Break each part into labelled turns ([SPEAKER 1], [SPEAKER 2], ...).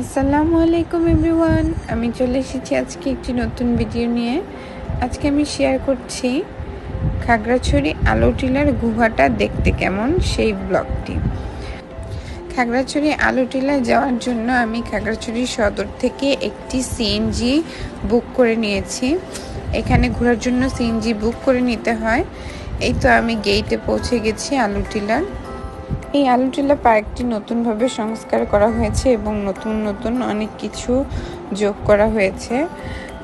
[SPEAKER 1] আসসালামু আলাইকুম এভরিওয়ান, আমি চলে এসেছি আজকে একটি নতুন ভিডিও নিয়ে। আজকে আমি শেয়ার করছি খাগড়াছড়ি আলু টিলার গুহাটা দেখতে কেমন সেই ব্লগটি। খাগড়াছড়ি আলু টিলায় যাওয়ার জন্য আমি খাগড়াছড়ি সদর থেকে একটি সিএনজি বুক করে নিয়েছি। এখানে ঘোরার জন্য সিএনজি বুক করে নিতে হয়। এই তো আমি গেটে পৌঁছে গেছি আলু টিলার। এই আলু টিলা পার্কটি নতুনভাবে সংস্কার করা হয়েছে এবং নতুন অনেক কিছু যোগ করা হয়েছে।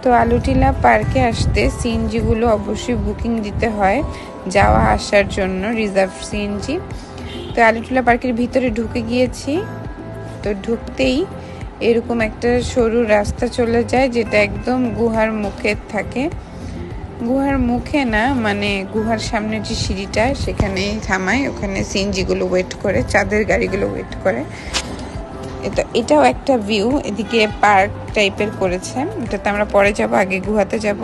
[SPEAKER 1] তো আলু টিলা পার্কে আসতে সিএনজিগুলো অবশ্যই বুকিং দিতে হয় যাওয়া আসার জন্য, রিজার্ভ সিএনজি। তো আলু টিলা পার্কের ভিতরে ঢুকে গিয়েছি। তো ঢুকতেই এরকম একটা সরু রাস্তা চলে যায় যেটা একদম গুহার মুখে থাকে। গুহার মুখে না, মানে গুহার সামনে যে সিঁড়িটা সেখানে থামায়, ওখানে সিএনজিগুলো ওয়েট করে, চাঁদের গাড়িগুলো ওয়েট করে। এটাও একটা ভিউ, এদিকে পার্ক টাইপের করেছে। এটাতে আমরা পরে যাব, আগে গুহাতে যাব।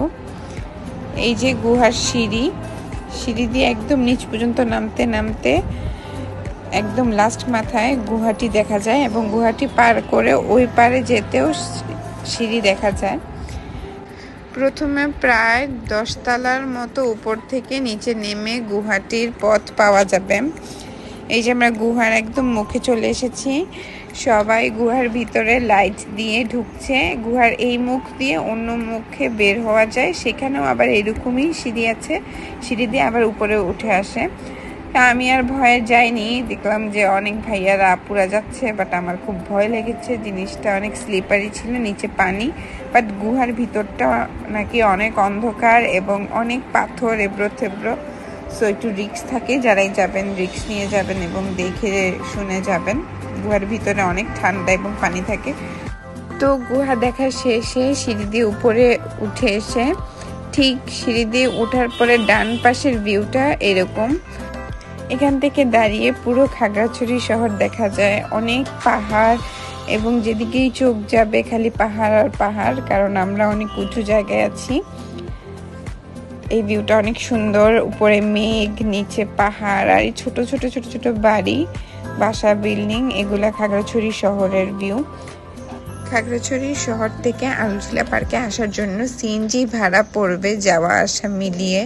[SPEAKER 1] এই যে গুহার সিঁড়ি দিয়ে একদম নিচ পর্যন্ত নামতে নামতে একদম লাস্ট মাথায় গুহাটি দেখা যায় এবং গুহাটি পার করে ওই পারে যেতেও সিঁড়ি দেখা যায়। প্রথমে প্রায় 10 তলার মতো উপর থেকে নিচে নেমে গুহাটির পথ পাওয়া যাবে। এই যে আমরা গুহার একদম মুখে চলে এসেছি। সবাই গুহার ভিতরে লাইট দিয়ে ঢুকছে। গুহার এই মুখ দিয়ে অন্য মুখে বের হওয়া যায়, সেখানেও আবার এরকমই সিঁড়ি আছে, সিঁড়ি দিয়ে আবার উপরে উঠে আসে। আমি আর ভয়ে যাইনি, দেখলাম যে অনেক ভাইয়ারা আপুরা যাচ্ছে, বাট আমার খুব ভয় লেগেছে। জিনিসটা অনেক স্লিপারি ছিল, নিচে পানি, বাট গুহার ভিতরটা নাকি অনেক অন্ধকার এবং অনেক পাথর এবড়ো থেবড়ো। সো একটু রিস্ক থাকে, যারাই যাবেন রিস্ক নিয়ে যাবেন এবং দেখে শুনে যাবেন। গুহার ভিতরে অনেক ঠান্ডা এবং পানি থাকে। তো গুহা দেখা শেষে সিঁড়ি দিয়ে উপরে উঠে এসে ঠিক সিঁড়ি দিয়ে ওঠার পরে ডান পাশের ভিউটা এরকম। এখান থেকে দাঁড়িয়ে পুরো খাগড়াছড়ি শহর দেখা যায়। অনেক পাহাড় এবং যেদিকেই চোখ যাবে খালি পাহাড় আর পাহাড়, কারণ আমরা অনেক উঁচু জায়গায় আছি। এই ভিউটা অনেক সুন্দর, উপরে মেঘ, নিচে পাহাড় আর এই ছোট ছোট বাড়ি, বাসা, বিল্ডিং, এগুলা খাগড়াছড়ি শহরের ভিউ। খাগড়াছড়ি শহর থেকে আলুটিলা পার্কে আসার জন্য সিএনজি ভাড়া পড়বে যাওয়া আসা মিলিয়ে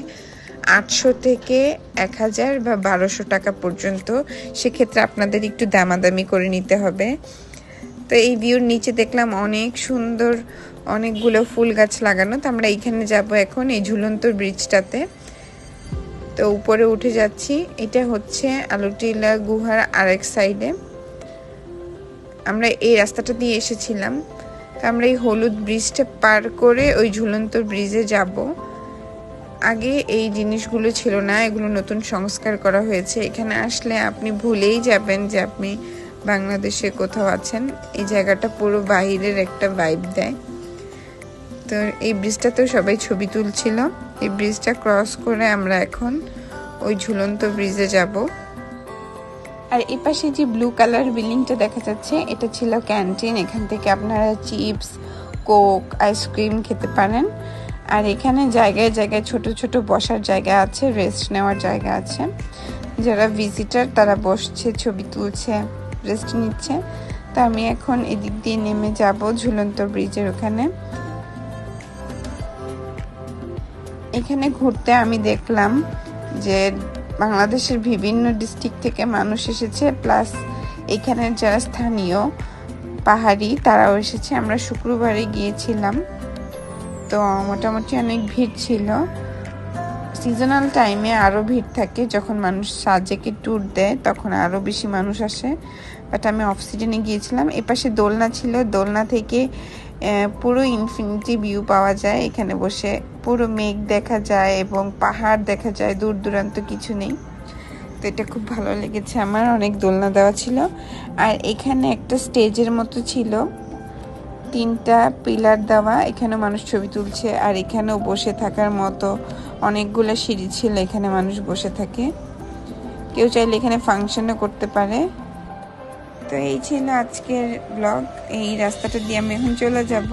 [SPEAKER 1] 800 থেকে 1000 বা 1200 টাকা পর্যন্ত। সেক্ষেত্রে আপনাদের একটু দামাদামি করে নিতে হবে। তো এই ভিউর নিচে দেখলাম অনেক সুন্দর অনেকগুলো ফুল গাছ লাগানো। তো আমরা এইখানে যাব এখন, এই ঝুলন্ত ব্রিজটাতে। তো উপরে উঠে যাচ্ছি। এটা হচ্ছে আলুটিলা গুহার আরেক সাইডে। আমরা এই রাস্তাটা দিয়ে এসেছিলাম। তো আমরা এই হলুদ ব্রিজটা পার করে ওই ঝুলন্ত ব্রিজে যাব। আগে এই জিনিসগুলো ছিল না, এগুলো নতুন সংস্কার করা হয়েছে। এখানে আসলে আপনি ভুলেই যাবেন যে আপনি বাংলাদেশে কোথাও আছেন। এই জায়গাটা পুরো বাইরের একটা ভাইব দেয়। তো এই ব্রিজটাতেও সবাই ছবি তুলছিল। এই ব্রিজটা ক্রস করে আমরা এখন ওই ঝুলন্ত ব্রিজে যাব। আর এই পাশে যে ব্লু কালার বিল্ডিংটা দেখা যাচ্ছে, এটা ছিল ক্যান্টিন। এখান থেকে আপনারা চিপস, কোক, আইসক্রিম খেতে পারেন। আর এখানে জায়গায় জায়গায় ছোট ছোট বসার জায়গা আছে, রেস্ট নেওয়ার জায়গা আছে। যারা ভিজিটার তারা বসছে, ছবি তুলছে, রেস্ট নিচ্ছে। তো আমি এখন এদিক দিয়ে নেমে যাব ঝুলন্ত ব্রিজের ওখানে। এখানে ঘুরতে আমি দেখলাম যে বাংলাদেশের বিভিন্ন ডিস্ট্রিক্ট থেকে মানুষ এসেছে, প্লাস এখানের যারা স্থানীয় পাহাড়ি তারাও এসেছে। আমরা শুক্রবারে গিয়েছিলাম, তো মোটামুটি অনেক ভিড় ছিল। সিজনাল টাইমে আরও ভিড় থাকে, যখন মানুষ সাজেকে ট্যুর দেয় তখন আরও বেশি মানুষ আসে। বাট আমি অফ সিজনে গিয়েছিলাম। এপাশে দোলনা ছিল, দোলনা থেকে পুরো ইনফিনিটি ভিউ পাওয়া যায়। এখানে বসে পুরো মেঘ দেখা যায় এবং পাহাড় দেখা যায়, দূর দূরান্ত কিছু নেই। তো এটা খুব ভালো লেগেছে আমার। অনেক দোলনা দেওয়া ছিল। আর এখানে একটা স্টেজের মতো ছিল, 3টা পিলার দেওয়া, এখানে মানুষ ছবি তুলছে। আর এখানেও বসে থাকার মতো অনেকগুলো সিঁড়ি ছিল, এখানে মানুষ বসে থাকে। কেউ চাইলে এখানে ফাংশনও করতে পারে। তো এই ছিল আজকের ব্লগ। এই রাস্তাটা দিয়ে আমি এখন চলে যাব।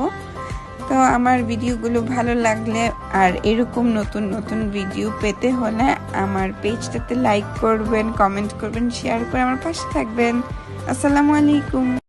[SPEAKER 1] তো আমার ভিডিওগুলো ভালো লাগলে আর এরকম নতুন ভিডিও পেতে হলে আমার পেজটাতে লাইক করবেন, কমেন্ট করবেন, শেয়ার করে আমার পাশে থাকবেন। আসসালামু আলাইকুম।